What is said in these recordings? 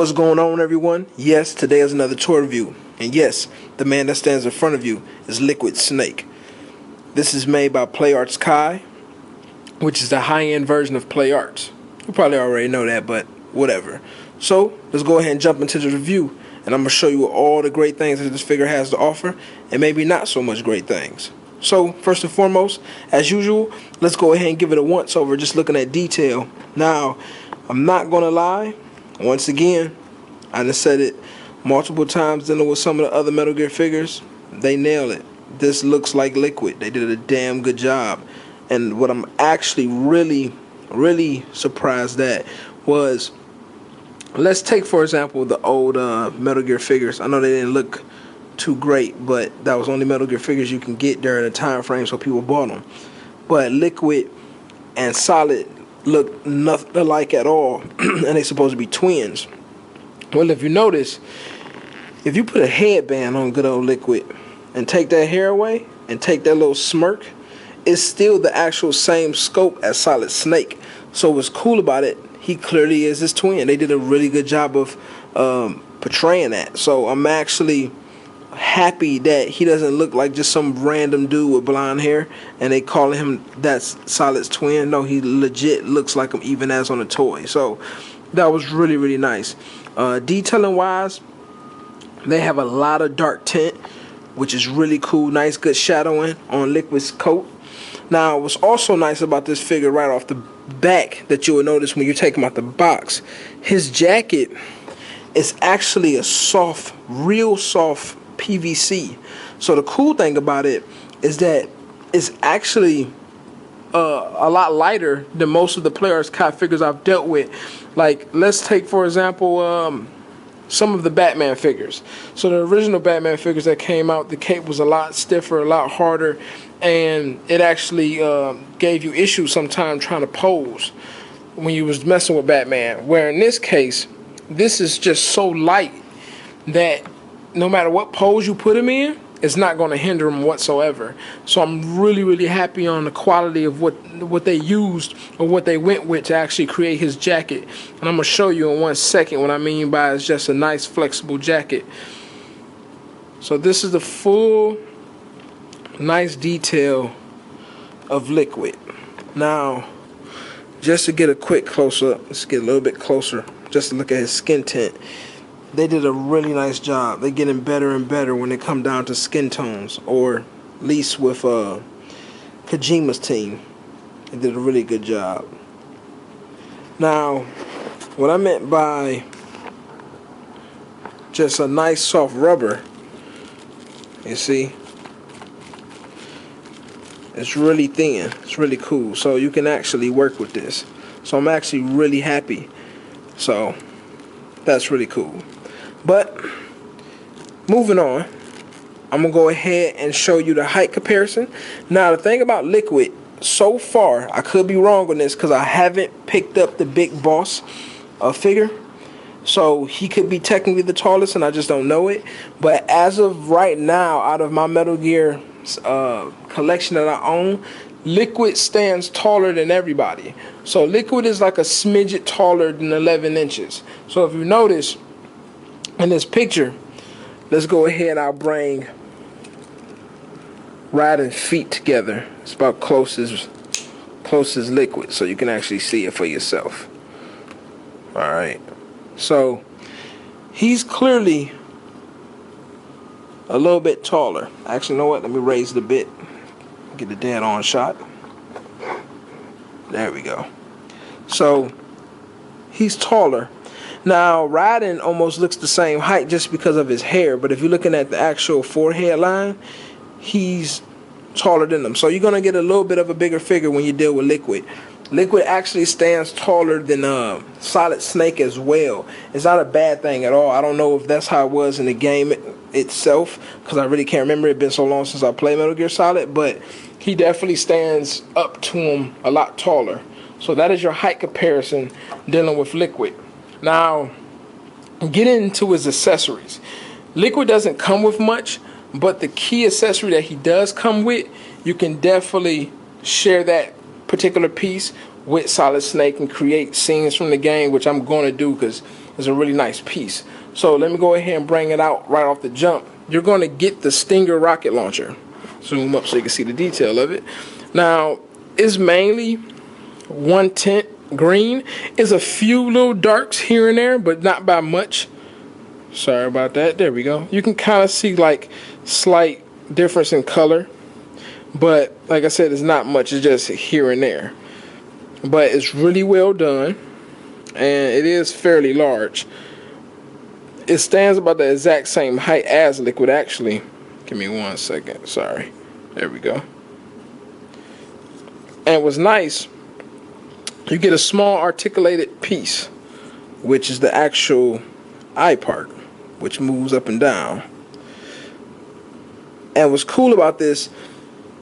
What's going on, everyone? Yes, today is another toy review. And yes, the man that stands in front of you is Liquid Snake. This is made by Play Arts Kai, which is the high-end version of Play Arts. You probably already know that, but whatever. So, let's go ahead and jump into the review. And I'm going to show you all the great things that this figure has to offer, and maybe not so much great things. So, first and foremost, as usual, let's go ahead and give it a once-over just looking at detail. Now, I'm not going to lie. Once again, I done said it multiple times dealing with some of the other Metal Gear figures. They nail it. This looks like Liquid. They did a damn good job. And what I'm actually really surprised at was, let's take for example the old Metal Gear figures. I know they didn't look too great, but that was only Metal Gear figures you can get during the time frame, so people bought them. But Liquid and Solid look nothing alike at all, and they're supposed to be twins. Well, if you notice, if you put a headband on good old Liquid and take that hair away and take that little smirk, it's still the actual same scope as Solid Snake. So what's cool about it, he clearly is his twin. They did a really good job of portraying that. So I'm actually happy that he doesn't look like just some random dude with blonde hair and they calling him that's Solid's twin. No, he legit looks like him even as on a toy. So that was really nice. Detailing wise, they have a lot of dark tint, which is really cool. Nice good shadowing on Liquid's coat. Now what's also nice about this figure right off the back that you will notice when you take him out the box, his jacket is actually a soft, real soft PVC. So the cool thing about it is that it's actually a lot lighter than most of the Play Arts Kai figures I've dealt with. Like, let's take for example some of the Batman figures. So the original Batman figures that came out, the cape was a lot stiffer, a lot harder, and it actually gave you issues sometimes trying to pose when you was messing with Batman. Where in this case, this is just so light that no matter what pose you put him in, it's not going to hinder him whatsoever. So I'm really happy on the quality of what they used or what they went with to actually create his jacket. And I'm going to show you in 1 second what I mean by it's just a nice flexible jacket. So this is the full nice detail of Liquid. Now, just to get a quick close-up, let's get a little bit closer just to look at his skin tint. They did a really nice job. They're getting better and better when they come down to skin tones, or at least with Kojima's team. They did a really good job. Now, what I meant by just a nice soft rubber, you see, it's really thin. It's really cool. So you can actually work with this. So I'm actually really happy. So that's really cool. But moving on, I'm going to go ahead and show you the height comparison. Now, the thing about Liquid, so far, I could be wrong on this because I haven't picked up the Big Boss figure. So he could be technically the tallest and I just don't know it. But as of right now, out of my Metal Gear collection that I own, Liquid stands taller than everybody. So Liquid is like a smidget taller than 11 inches. So if you notice, in this picture, let's go ahead and I'll bring Raiden's feet together. It's about close as Liquid, so you can actually see it for yourself. Alright. So he's clearly a little bit taller. Actually, you know what? Let me raise it a bit. Get the dead on shot. There we go. So he's taller. Now, Raiden almost looks the same height just because of his hair, but if you're looking at the actual forehead line, he's taller than them. So you're going to get a little bit of a bigger figure when you deal with Liquid. Liquid actually stands taller than Solid Snake as well. It's not a bad thing at all. I don't know if that's how it was in the game itself, because I really can't remember. It's been so long since I played Metal Gear Solid, but he definitely stands up to him a lot taller. So that is your height comparison dealing with Liquid. Now, getting into his accessories. Liquid doesn't come with much, but the key accessory that he does come with, you can definitely share that particular piece with Solid Snake and create scenes from the game, which I'm going to do because is a really nice piece. So let me go ahead and bring it out right off the jump. You're going to get the Stinger rocket launcher. Zoom up so you can see the detail of it. Now, it's mainly one tint green. It's a few little darks here and there, but not by much. Sorry about that. There we go. You can kind of see like slight difference in color, but like I said, it's not much. It's just here and there, but it's really well done, and it is fairly large. It stands about the exact same height as liquid, actually. Give me 1 second. Sorry. There we go. And what's nice, you get a small articulated piece, which is the actual eye part, which moves up and down. And what's cool about this,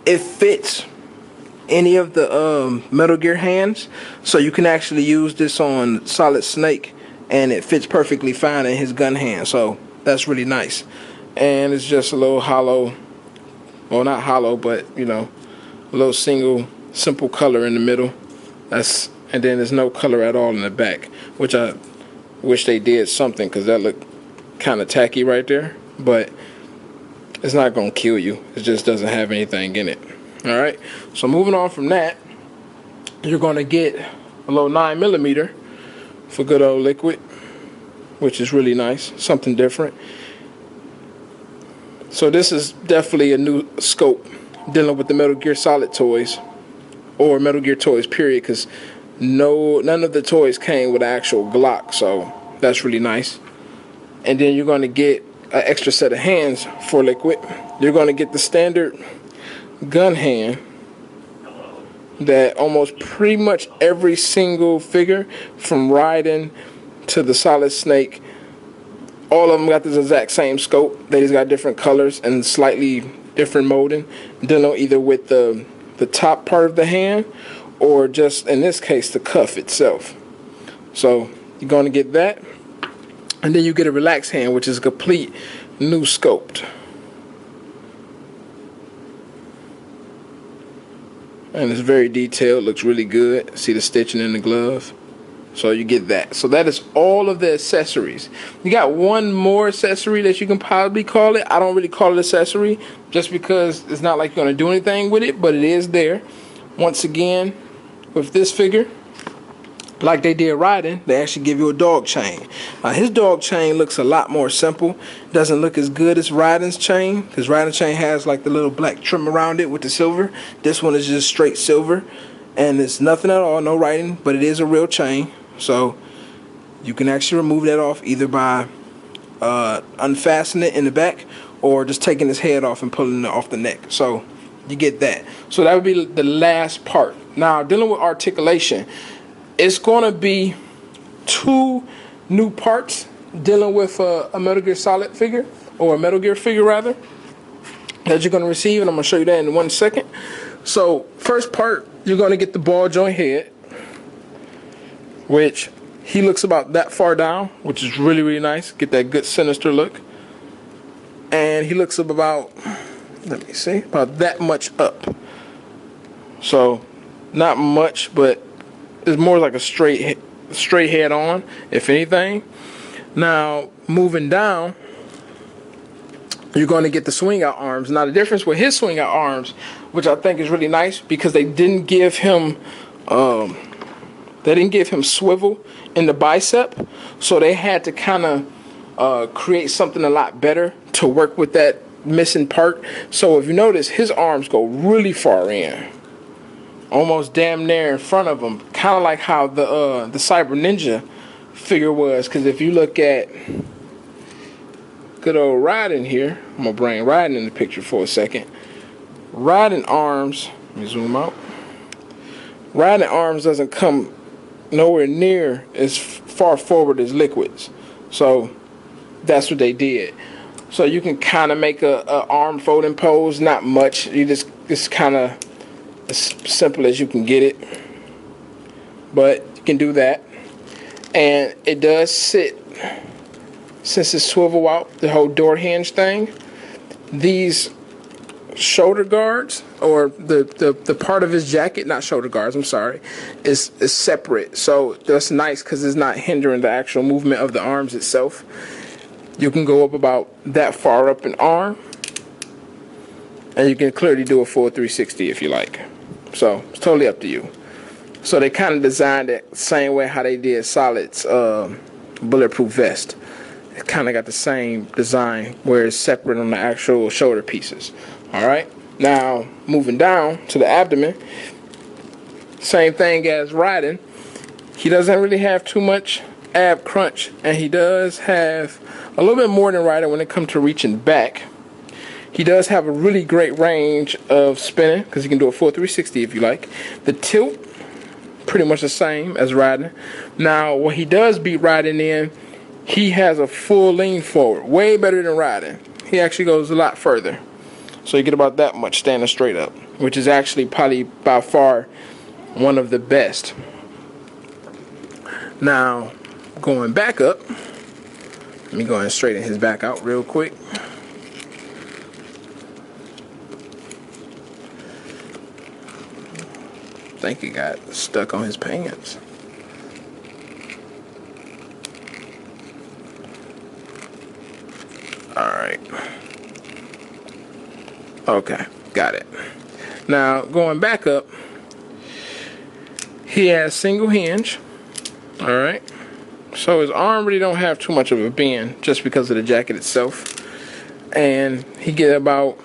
it fits any of the Metal Gear hands, so you can actually use this on Solid Snake, and it fits perfectly fine in his gun hand. So that's really nice. And it's just a little hollow, well, not hollow, but you know, a little single simple color in the middle. And then there's no color at all in the back, which I wish they did something, because that looked kind of tacky right there. But it's not going to kill you. It just doesn't have anything in it. All right. So moving on from that, you're going to get a little 9mm for good old liquid, which is really nice. Something different. So this is definitely a new scope dealing with the Metal Gear Solid toys, or Metal Gear toys period, because none of the toys came with an actual Glock, so that's really nice. And then you're going to get an extra set of hands for liquid. You're going to get the standard gun hand that almost pretty much every single figure, from Raiden to the Solid Snake, all of them got this exact same scope. They just got different colors and slightly different molding, dealing either with the top part of the hand, or just in this case the cuff itself. So you're going to get that, and then you get a relaxed hand, which is a complete new sculpt. And it's very detailed, looks really good. See the stitching in the glove. So you get that. So that is all of the accessories. You got one more accessory that you can probably call it. I don't really call it accessory, just because it's not like you're going to do anything with it, but it is there. Once again, with this figure, like they did Raiden, they actually give you a dog chain. His dog chain looks a lot more simple. Doesn't look as good as Raiden's chain, because Raiden's chain has like the little black trim around it with the silver. This one is just straight silver, and it's nothing at all, no writing, but it is a real chain. So you can actually remove that off either by unfastening it in the back, or just taking his head off and pulling it off the neck. So you get that. So that would be the last part. Now, dealing with articulation, it's going to be 2 new parts dealing with a Metal Gear Solid figure, or a Metal Gear figure rather, that you're going to receive, and I'm going to show you that in 1 second. So first part, you're going to get the ball joint head, which he looks about that far down, which is really, really nice. Get that good sinister look. And he looks up about, let me see, about that much up. So not much, but it's more like a straight head on, if anything. Now, moving down, you're going to get the swing out arms. Now, the difference with his swing out arms, which I think is really nice, because they didn't give him swivel in the bicep, so they had to kind of create something a lot better to work with that missing part. So if you notice, his arms go really far in, almost damn near in front of him, kind of like how the Cyber Ninja figure was. Because if you look at good old Raiden here, I'm gonna bring Raiden in the picture for a second. Raiden arms, let me zoom out. Raiden arms doesn't come nowhere near as far forward as Liquid's, so that's what they did. So you can kind of make a arm folding pose, not much. You just kind of as simple as you can get it, but you can do that. And it does sit, since it's swivel out, the whole door hinge thing. These shoulder guards, or the part of his jacket, not shoulder guards, I'm sorry, is separate. So that's nice because it's not hindering the actual movement of the arms itself. You can go up about that far up an arm, and you can clearly do a full 360 if you like. So it's totally up to you. So they kind of designed it the same way how they did Solid's bulletproof vest. It kind of got the same design where it's separate on the actual shoulder pieces. Alright, now moving down to the abdomen, same thing as riding. He doesn't really have too much ab crunch, and he does have a little bit more than riding when it comes to reaching back. He does have a really great range of spinning because he can do a full 360 if you like. The tilt, pretty much the same as riding. Now, what he does beat riding in, he has a full lean forward, way better than riding. He actually goes a lot further. So you get about that much standing straight up, which is actually probably by far one of the best. Now, going back up, let me go ahead and straighten his back out real quick. I think he got stuck on his pants. Alright. Okay, got it. Now, going back up, he has single hinge. Alright. So his arm really don't have too much of a bend just because of the jacket itself. And he get about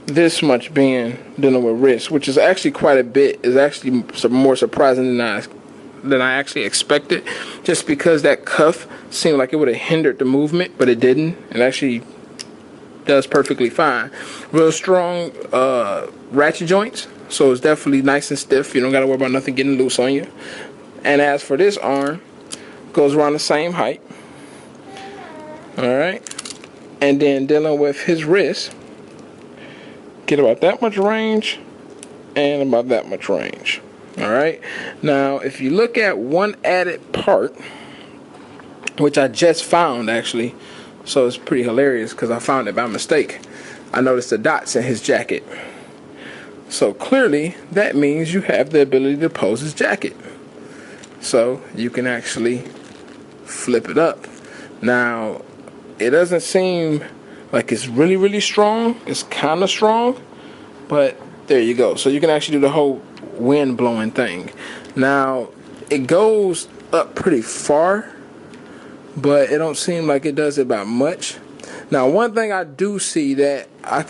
this much bend dealing with wrist, which is actually quite a bit. Is actually more surprising than I actually expected, just because that cuff seemed like it would have hindered the movement, but it didn't. It actually does perfectly fine. Real strong ratchet joints, so it's definitely nice and stiff. You don't got to worry about nothing getting loose on you. And as for this arm, goes around the same height. Alright. And then dealing with his wrist, get about that much range and about that much range. Alright. Now, if you look at one added part, which I just found actually, so it's pretty hilarious because I found it by mistake. I noticed the dots in his jacket. So clearly, that means you have the ability to pose his jacket. So you can actually flip it up. Now, it doesn't seem like it's really, really strong. It's kind of strong, but there you go. So you can actually do the whole wind blowing thing. Now, it goes up pretty far, but it don't seem like it does it by much. Now, one thing I do see that I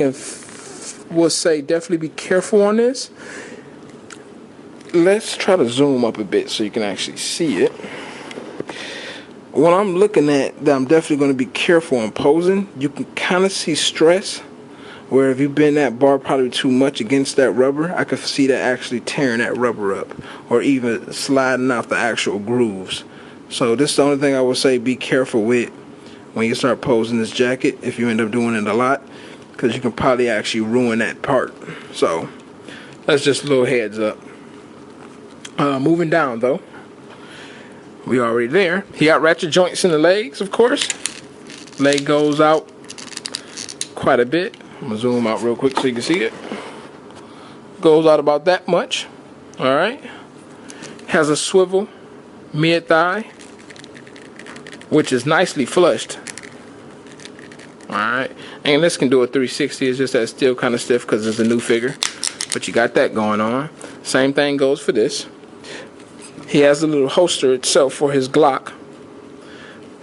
will say definitely be careful on this. Let's try to zoom up a bit so you can actually see it. What I'm looking at that I'm definitely going to be careful on posing, you can kind of see stress, where if you bend that bar probably too much against that rubber, I could see that actually tearing that rubber up, or even sliding out the actual grooves. So this is the only thing I would say be careful with when you start posing this jacket, if you end up doing it a lot, because you can probably actually ruin that part. So that's just a little heads up. Moving down though, we already there. He got ratchet joints in the legs, of course. Leg goes out quite a bit. I'm gonna zoom out real quick so you can see it. Goes out about that much. Alright. Has a swivel mid-thigh, which is nicely flushed. Alright. And this can do a 360. It's just that it's still kind of stiff because it's a new figure. But you got that going on. Same thing goes for this. He has a little holster itself for his Glock,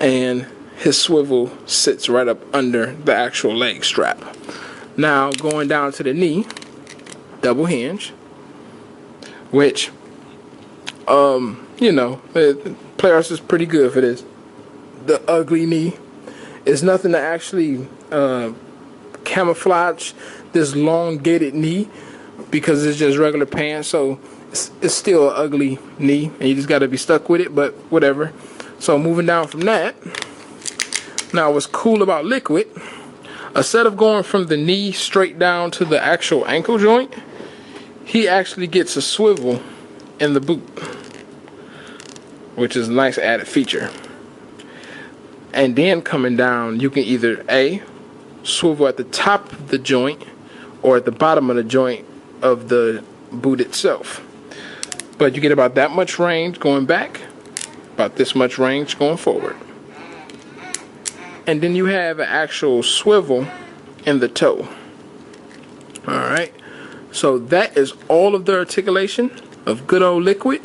and his swivel sits right up under the actual leg strap. Now, going down to the knee, double hinge, which, you know, Players is pretty good for this. The ugly knee is nothing to actually camouflage this elongated knee, because it's just regular pants, so it's still an ugly knee, and you just got to be stuck with it, but whatever. So moving down from that, now what's cool about Liquid, instead of going from the knee straight down to the actual ankle joint, he actually gets a swivel in the boot, which is a nice added feature. And then coming down, you can either A, swivel at the top of the joint, or at the bottom of the joint of the boot itself. But you get about that much range going back, about this much range going forward. And then you have an actual swivel in the toe. Alright, so that is all of the articulation of good old Liquid.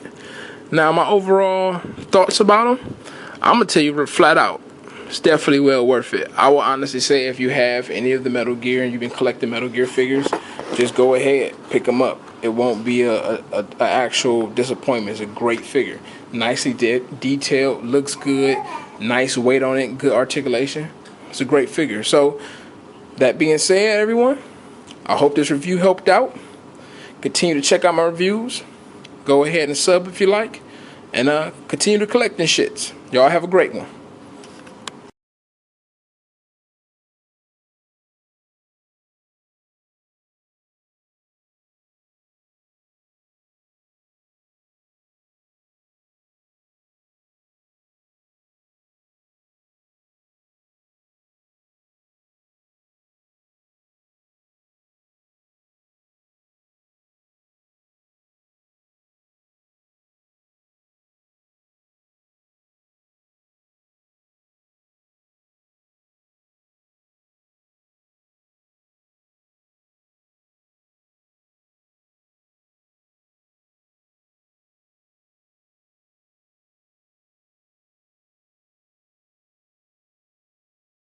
Now my overall thoughts about them, I'm going to tell you flat out, it's definitely well worth it. I will honestly say if you have any of the Metal Gear and you've been collecting Metal Gear figures, just go ahead, pick them up. It won't be a actual disappointment. It's a great figure. Nicely detailed, looks good, nice weight on it, good articulation. It's a great figure. So that being said, everyone, I hope this review helped out. Continue to check out my reviews. Go ahead and sub if you like. And continue to collect them shits. Y'all have a great one.